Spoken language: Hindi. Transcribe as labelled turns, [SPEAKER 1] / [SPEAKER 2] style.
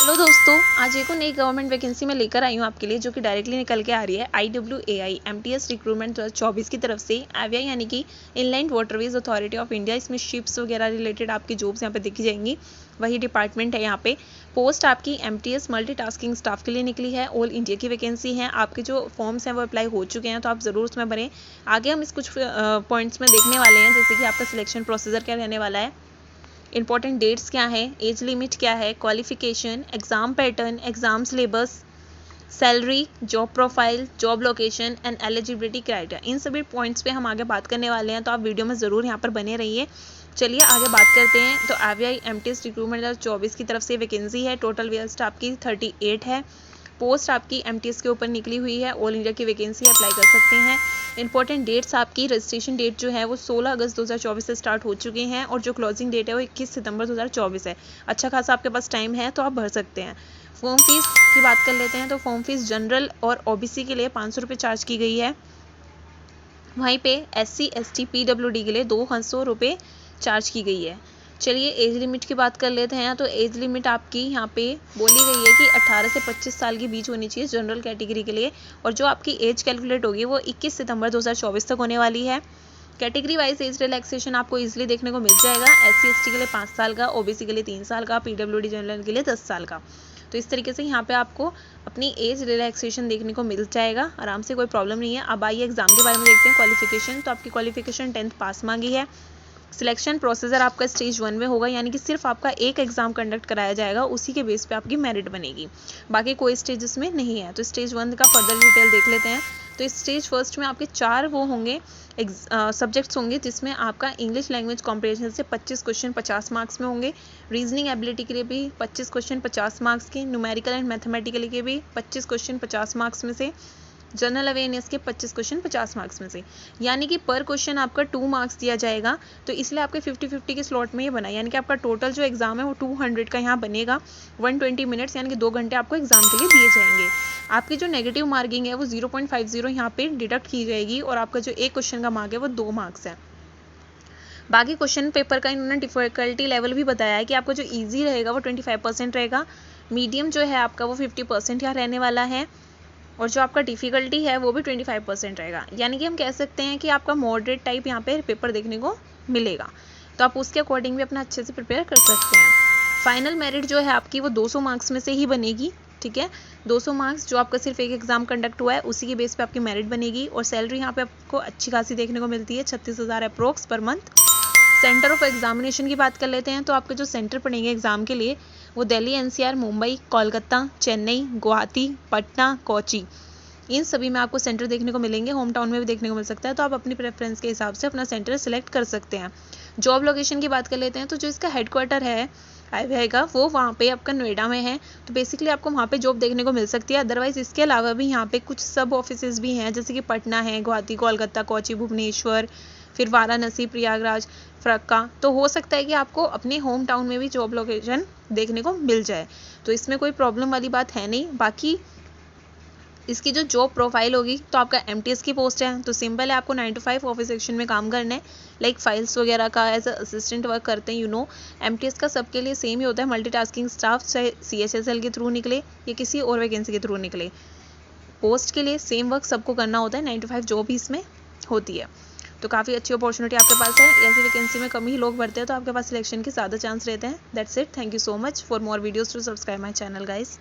[SPEAKER 1] हेलो दोस्तों, आज एक और नई गवर्नमेंट वैकेंसी में लेकर आई हूँ आपके लिए, जो कि डायरेक्टली निकल के आ रही है IWAI MTS रिक्रूटमेंट 2024 की तरफ से। AVI यानी कि inland waterways authority of India, इसमें शिप्स वगैरह रिलेटेड आपकी जॉब्स यहाँ पे देखी जाएंगी। वही डिपार्टमेंट है यहाँ पे। पोस्ट आपकी MTS मल्टीटास्किंग स्टाफ के लिए निकली है। ऑल इंडिया की वैकेंसी है। आपके जो फॉर्म्स हैं वो अप्लाई हो चुके हैं, तो आप ज़रूर उसमें भरें। आगे हम इस कुछ पॉइंट्स में देखने वाले हैं, जैसे कि आपका सिलेक्शन प्रोसीजर क्या रहने वाला है, इंपॉर्टेंट डेट्स क्या है, एज लिमिट क्या है, qualification, exam pattern, exam syllabus, salary, job profile, job location and eligibility criteria. इन सभी पॉइंट्स पे हम आगे बात करने वाले हैं, तो आप वीडियो में ज़रूर यहाँ पर बने रहिए। चलिए आगे बात करते हैं। तो AVI MTS रिक्रूटमेंट 2024 की तरफ से वैकेंसी है। टोटल वेस्ट आपकी 38 है। पोस्ट आपकी MTS के ऊपर निकली हुई है। ऑल इंडिया की वैकेंसी अप्लाई कर सकते हैं। इंपॉर्टेंट डेट्स आपकी रजिस्ट्रेशन डेट जो है वो 16 अगस्त 2024 से स्टार्ट हो चुके हैं, और जो क्लोजिंग डेट है वो 21 सितंबर 2024 है। अच्छा खासा आपके पास टाइम है, तो आप भर सकते हैं। फॉर्म फीस की बात कर लेते हैं। तो फॉर्म फीस जनरल और OBC के लिए 500 रुपये चार्ज की गई है। वहीं पे SC ST PWD के लिए 200 रुपये चार्ज की गई है। चलिए एज लिमिट की बात कर लेते हैं। तो एज लिमिट आपकी यहाँ पे बोली गई है कि 18 से 25 साल के बीच होनी चाहिए जनरल कैटेगरी के लिए, और जो आपकी एज कैलकुलेट होगी वो 21 सितंबर 2024 तक होने वाली है। कैटेगरी वाइज एज रिलैक्सेशन आपको इजीली देखने को मिल जाएगा। SC ST के लिए 5 साल का, OBC के लिए 3 साल का, PWD जनरल के लिए 10 साल का। तो इस तरीके से यहाँ पे आपको अपनी एज रिलैक्सेशन देखने को मिल जाएगा आराम से, कोई प्रॉब्लम नहीं है। अब आइए एग्जाम के बारे में देखते हैं। क्वालिफिकेशन, तो आपकी क्वालिफिकेशन 10th पास मांगी है। सिलेक्शन प्रोसीजर आपका स्टेज 1 में होगा, यानी कि सिर्फ आपका एक एग्जाम कंडक्ट कराया जाएगा, उसी के बेस पे आपकी मेरिट बनेगी, बाकी कोई स्टेजेस में नहीं है। तो स्टेज 1 का फर्दर डिटेल देख लेते हैं। तो स्टेज फर्स्ट में आपके 4 वो होंगे सब्जेक्ट्स होंगे, जिसमें आपका इंग्लिश लैंग्वेज कॉम्प्रिहेंशन से 25 क्वेश्चन 50 मार्क्स में होंगे। रीजनिंग एबिलिटी के लिए भी 25 क्वेश्चन 50 मार्क्स के, न्यूमेरिकल एंड मैथमेटिकल के भी 25 क्वेश्चन 50 मार्क्स में से, जनरल अवेयरनेस के 25 क्वेश्चन 50 मार्क्स में से, यानी कि पर क्वेश्चन आपका 2 मार्क्स दिया जाएगा। तो इसलिए आपके 50-50 के स्लॉट में ये बना, यानी कि आपका टोटल जो एग्जाम है वो 200 का यहाँ बनेगा। 120 मिनट्स यानी कि 2 घंटे आपको एग्जाम के लिए दिए जाएंगे। आपकी जो नेगेटिव मार्किंग है वो 0.50 यहाँ पे डिडक्ट की जाएगी, और आपका जो एक क्वेश्चन का मार्क है वो 2 मार्क्स है। बाकी क्वेश्चन पेपर का इन्होंने डिफिकल्टी लेवल भी बताया है कि आपका जो ईजी रहेगा वो 25% रहेगा, मीडियम जो है आपका वो 50% यहाँ रहने वाला है, और जो आपका डिफ़िकल्टी है वो भी 25% रहेगा। यानी कि हम कह सकते हैं कि आपका मॉडरेट टाइप यहाँ पे पेपर देखने को मिलेगा, तो आप उसके अकॉर्डिंग भी अपना अच्छे से प्रिपेयर कर सकते हैं। फाइनल मेरिट जो है आपकी वो 200 मार्क्स में से ही बनेगी, ठीक है। 200 मार्क्स जो आपका सिर्फ एक एग्जाम कंडक्ट हुआ है उसी के बेस पे आपकी मेरिट बनेगी, और सैलरी यहाँ पे आपको अच्छी खासी देखने को मिलती है, 36,000 approx per month. Centre of examination की बात कर लेते हैं। तो आपके जो सेंटर पड़ेंगे एग्जाम के लिए वो दिल्ली, NCR, मुंबई, कोलकाता, चेन्नई, गुवाहाटी, पटना, कोची, इन सभी में आपको सेंटर देखने को मिलेंगे। होम टाउन में भी देखने को मिल सकता है, तो आप अपनी प्रेफरेंस के हिसाब से अपना सेंटर सेलेक्ट कर सकते हैं। जॉब लोकेशन की बात कर लेते हैं। तो जो इसका हेडक्वार्टर है IVI का वो वहाँ पे आपका नोएडा में है, तो बेसिकली आपको वहाँ पे जॉब देखने को मिल सकती है। अदरवाइज इसके अलावा भी यहाँ पे कुछ सब ऑफिसेज भी हैं, जैसे कि पटना है, गुवाहाटी, कोलकाता, कोची, भुवनेश्वर, फिर वाराणसी, प्रयागराज, फरक्का। तो हो सकता है कि आपको अपने होम टाउन में भी जॉब लोकेशन देखने को मिल जाए, तो इसमें कोई प्रॉब्लम वाली बात है नहीं। बाकी इसकी जो जॉब प्रोफाइल होगी, तो आपका MTS की पोस्ट है, तो सिंपल है, आपको 9 to 5 ऑफिस सेक्शन में काम करना है, लाइक फाइल्स वगैरह का एज असिस्टेंट वर्क करते हैं। MTS का सबके लिए सेम ही होता है, मल्टीटास्किंग स्टाफ, चाहे CHSL के थ्रू निकले या किसी और वैकेंसी के थ्रू निकले, पोस्ट के लिए सेम वर्क सबको करना होता है। 9 to 5 जॉब ही इसमें होती है, तो काफ़ी अच्छी अपॉर्चुनिटी आपके पास है। ऐसी वैकेंसी में कम ही लोग भरते हैं, तो आपके पास सिलेक्शन के ज़्यादा चांस रहते हैं। That's it, thank you so much. For more videos to subscribe my channel guys.